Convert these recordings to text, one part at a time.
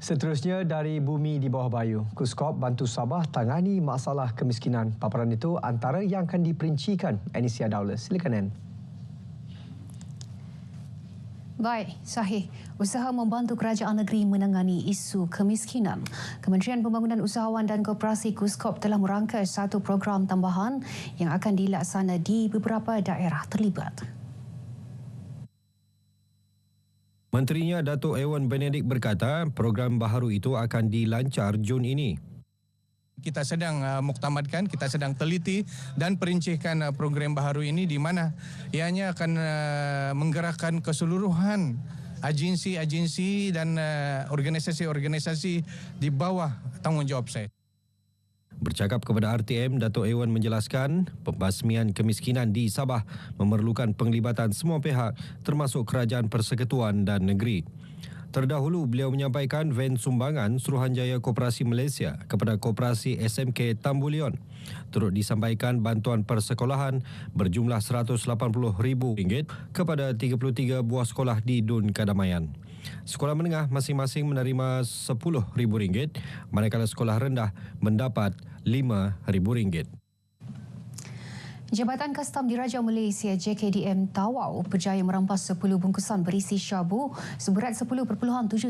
Seterusnya dari Bumi di Bawah Bayu, Kuskop bantu Sabah tangani masalah kemiskinan. Paparan itu antara yang akan diperincikan Anisia Daulah. Silakan Ann. Baik, sahih. Usaha membantu kerajaan negeri menangani isu kemiskinan. Kementerian Pembangunan Usahawan dan Koperasi Kuskop telah merangkas satu program tambahan yang akan dilaksana di beberapa daerah terlibat. Menterinya Datuk Ewan Benedict berkata program baharu itu akan dilancar Jun ini. Kita sedang muktamadkan, kita sedang teliti dan perincikan program baharu ini di mana ianya akan menggerakkan keseluruhan agensi-agensi dan organisasi-organisasi di bawah tanggungjawab saya. Bercakap kepada RTM, Datuk Ewan menjelaskan pembasmian kemiskinan di Sabah memerlukan penglibatan semua pihak termasuk kerajaan persekutuan dan negeri. Terdahulu, beliau menyampaikan van sumbangan Suruhanjaya Koperasi Malaysia kepada Koperasi SMK Tambulion. Turut disampaikan bantuan persekolahan berjumlah RM180,000 kepada 33 buah sekolah di Dun Kadamaian. Sekolah menengah masing-masing menerima RM10,000, manakala sekolah rendah mendapat RM5,000. Jabatan Kastam Diraja Malaysia JKDM Tawau berjaya merampas 10 bungkusan berisi syabu seberat 10.79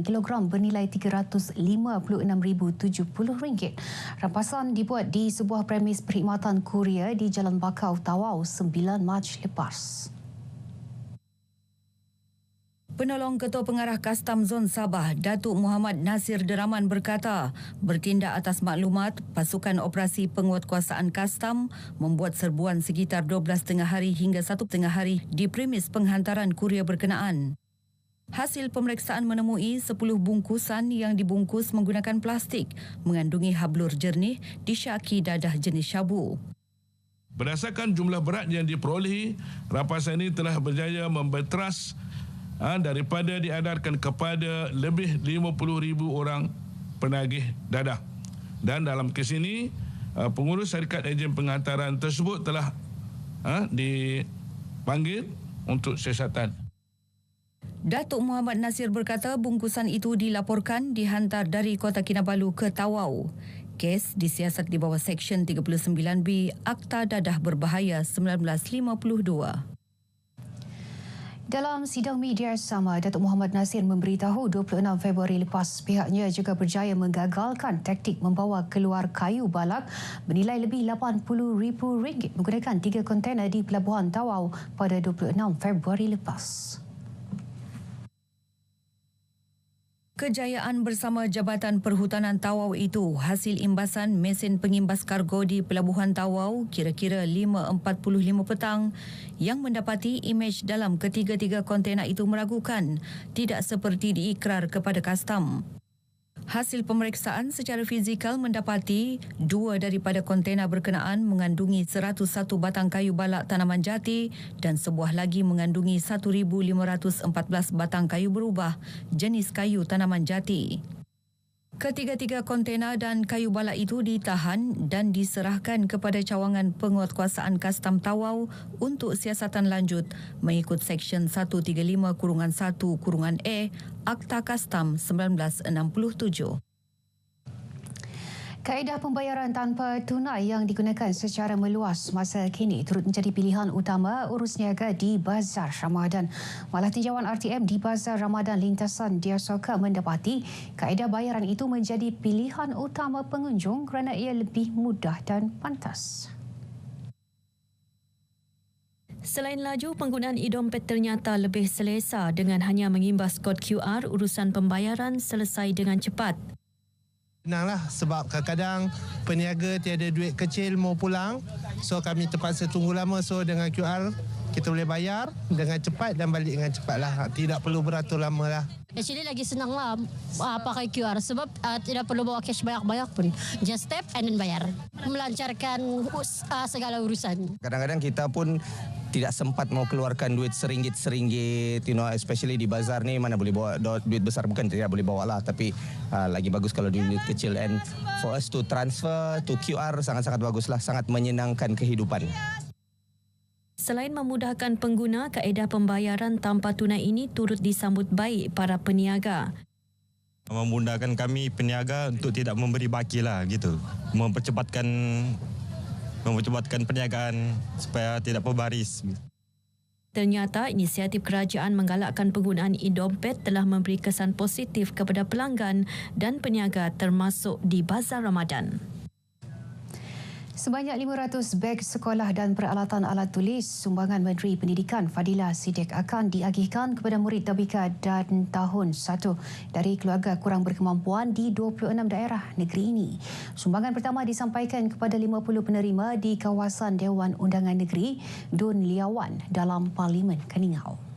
kg bernilai RM356,070. Rampasan dibuat di sebuah premis perkhidmatan Korea di Jalan Bakau, Tawau 9 Mac lepas. Penolong Ketua Pengarah Kastam Zon Sabah, Datuk Muhammad Nasir Deraman berkata, bertindak atas maklumat, pasukan operasi penguatkuasaan Kastam membuat serbuan sekitar 12 hari hingga 1 hari di premis penghantaran kurir berkenaan. Hasil pemeriksaan menemui 10 bungkusan yang dibungkus menggunakan plastik mengandungi hablur jernih disyaki dadah jenis syabu. Berdasarkan jumlah berat yang diperolehi, rampasan ini telah berjaya membenteras daripada diedarkan kepada lebih 50,000 orang penagih dadah. Dan dalam kes ini, pengurus syarikat ejen penghantaran tersebut telah dipanggil untuk siasatan. Datuk Muhammad Nasir berkata bungkusan itu dilaporkan dihantar dari Kota Kinabalu ke Tawau. Kes disiasat di bawah Seksyen 39B Akta Dadah Berbahaya 1952. Dalam sidang media sama, Datuk Muhammad Nasir memberitahu 26 Februari lepas pihaknya juga berjaya menggagalkan taktik membawa keluar kayu balak bernilai lebih RM80,000 menggunakan 3 kontena di Pelabuhan Tawau pada 26 Februari lepas. Kejayaan bersama Jabatan Perhutanan Tawau itu hasil imbasan mesin pengimbas kargo di Pelabuhan Tawau kira-kira 5.45 petang yang mendapati imej dalam ketiga-tiga kontena itu meragukan, tidak seperti diikrar kepada Kastam. Hasil pemeriksaan secara fizikal mendapati 2 daripada kontena berkenaan mengandungi 101 batang kayu balak tanaman jati dan sebuah lagi mengandungi 1,514 batang kayu berubah jenis kayu tanaman jati. Ketiga-tiga kontena dan kayu balak itu ditahan dan diserahkan kepada cawangan penguatkuasaan Kastam Tawau untuk siasatan lanjut mengikut Seksyen 135-1-E Akta Kastam 1967. Kaedah pembayaran tanpa tunai yang digunakan secara meluas masa kini turut menjadi pilihan utama urus niaga di Bazar Ramadan. Malah tinjauan RTM di Bazar Ramadan Lintasan Diasoka mendapati kaedah bayaran itu menjadi pilihan utama pengunjung kerana ia lebih mudah dan pantas. Selain laju, penggunaan e-dompet ternyata lebih selesa dengan hanya mengimbas kod QR, urusan pembayaran selesai dengan cepat. Senanglah sebab kadang-kadang peniaga tiada duit kecil mau pulang, so kami terpaksa tunggu lama, so dengan QR kita boleh bayar dengan cepat dan balik dengan cepat lah, tidak perlu beratur lama lah. Actually lagi senang lah pakai QR sebab tidak perlu bawa cash banyak-banyak pun, just tap and then bayar, melancarkan segala urusan. Kadang-kadang kita pun tidak sempat mau keluarkan duit seringgit, especially di bazar ni mana boleh bawa duit besar, bukan tidak boleh bawa lah, tapi lagi bagus kalau duit kecil, and for us to transfer to QR sangat-sangat baguslah, sangat menyenangkan kehidupan. Selain memudahkan pengguna, kaedah pembayaran tanpa tunai ini turut disambut baik para peniaga. Memudahkan kami peniaga untuk tidak memberi baki lah gitu. Mempercepatkan perniagaan supaya tidak berbaris. Ternyata inisiatif kerajaan menggalakkan penggunaan e-dompet telah memberi kesan positif kepada pelanggan dan peniaga termasuk di Bazar Ramadan. Sebanyak 500 beg sekolah dan peralatan alat tulis sumbangan Menteri Pendidikan Fadila Siddiq akan diagihkan kepada murid tabika dan tahun 1 dari keluarga kurang berkemampuan di 26 daerah negeri ini. Sumbangan pertama disampaikan kepada 50 penerima di kawasan Dewan Undangan Negeri Dun Liawan dalam Parlimen Keningau.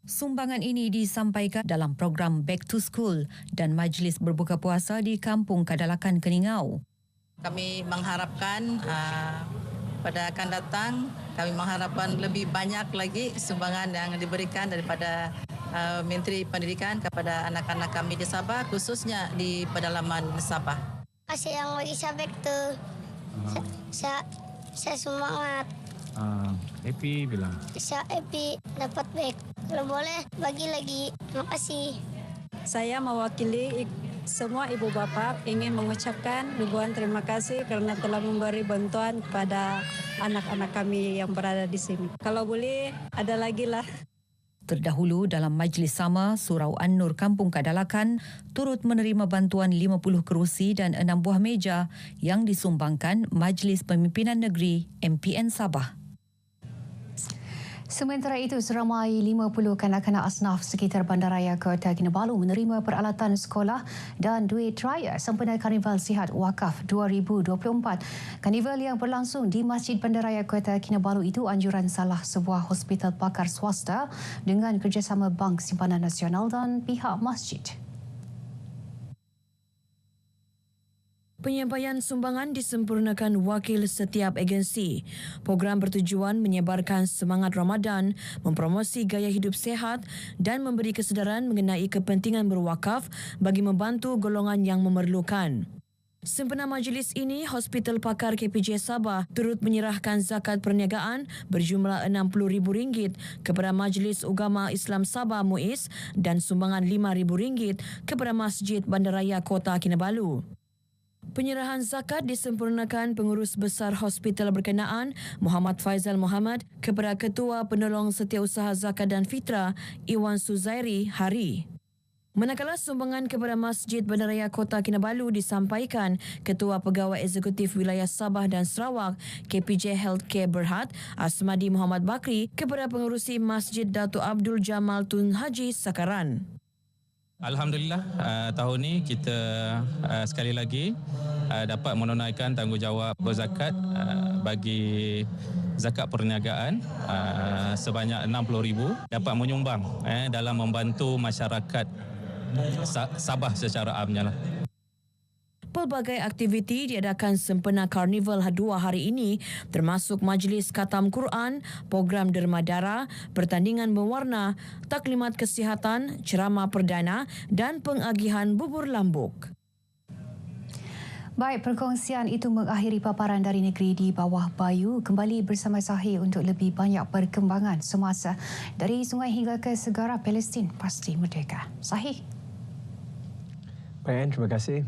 Sumbangan ini disampaikan dalam program Back to School dan majlis berbuka puasa di Kampung Kadalakan Keningau. Kami mengharapkan pada akan datang, kami mengharapkan lebih banyak lagi sumbangan yang diberikan daripada Menteri Pendidikan kepada anak-anak kami di Sabah, khususnya di pedalaman Sabah. Terima kasih yang bagi saya back to. Saya semangat. Happy bilang. Saya happy dapat back. Kalau boleh bagi lagi. Terima kasih. Saya mewakili semua ibu bapa ingin mengucapkan ribuan terima kasih kerana telah memberi bantuan kepada anak-anak kami yang berada di sini. Kalau boleh ada lagi lah. Terdahulu dalam majlis sama, Surau An-Nur Kampung Kadalakan turut menerima bantuan 50 kerusi dan 6 buah meja yang disumbangkan Majlis Pemimpinan Negeri MPN Sabah. Sementara itu, seramai 50 kanak-kanak asnaf sekitar Bandaraya Kota Kinabalu menerima peralatan sekolah dan duit raya sempena Karnival Sihat Wakaf 2024. Karnival yang berlangsung di Masjid Bandaraya Kota Kinabalu itu anjuran salah sebuah hospital pakar swasta dengan kerjasama Bank Simpanan Nasional dan pihak masjid. Penyampaian sumbangan disempurnakan wakil setiap agensi. Program bertujuan menyebarkan semangat Ramadan, mempromosi gaya hidup sihat dan memberi kesedaran mengenai kepentingan berwakaf bagi membantu golongan yang memerlukan. Sempena majlis ini, Hospital Pakar KPJ Sabah turut menyerahkan zakat perniagaan berjumlah RM60,000 kepada Majlis Ugama Islam Sabah MUIS dan sumbangan RM5,000 kepada Masjid Bandaraya Kota Kinabalu. Penyerahan zakat disempurnakan Pengurus Besar Hospital berkenaan Muhammad Faizal Muhammad kepada Ketua Penolong Setiausaha Zakat dan Fitrah Iwan Suzairi Hari. Manakala sumbangan kepada Masjid Bandaraya Kota Kinabalu disampaikan Ketua Pegawai Eksekutif Wilayah Sabah dan Sarawak KPJ Healthcare Berhad Asmadi Muhammad Bakri kepada Pengerusi Masjid Datuk Abdul Jamal Tun Haji Sakaran. Alhamdulillah, tahun ini kita sekali lagi dapat menunaikan tanggungjawab berzakat bagi zakat perniagaan sebanyak RM60,000 dapat menyumbang dalam membantu masyarakat Sabah secara amnya lah. Pelbagai aktiviti diadakan sempena Karnival 2 hari ini termasuk majlis khatam Quran, program derma dara, pertandingan berwarna, taklimat kesihatan, ceramah perdana dan pengagihan bubur lambuk. Baik, perkongsian itu mengakhiri paparan dari negeri di bawah Bayu. Kembali bersama Sahih untuk lebih banyak perkembangan semasa dari sungai hingga ke segara Palestin pasti merdeka. Sahih. Baik, terima kasih.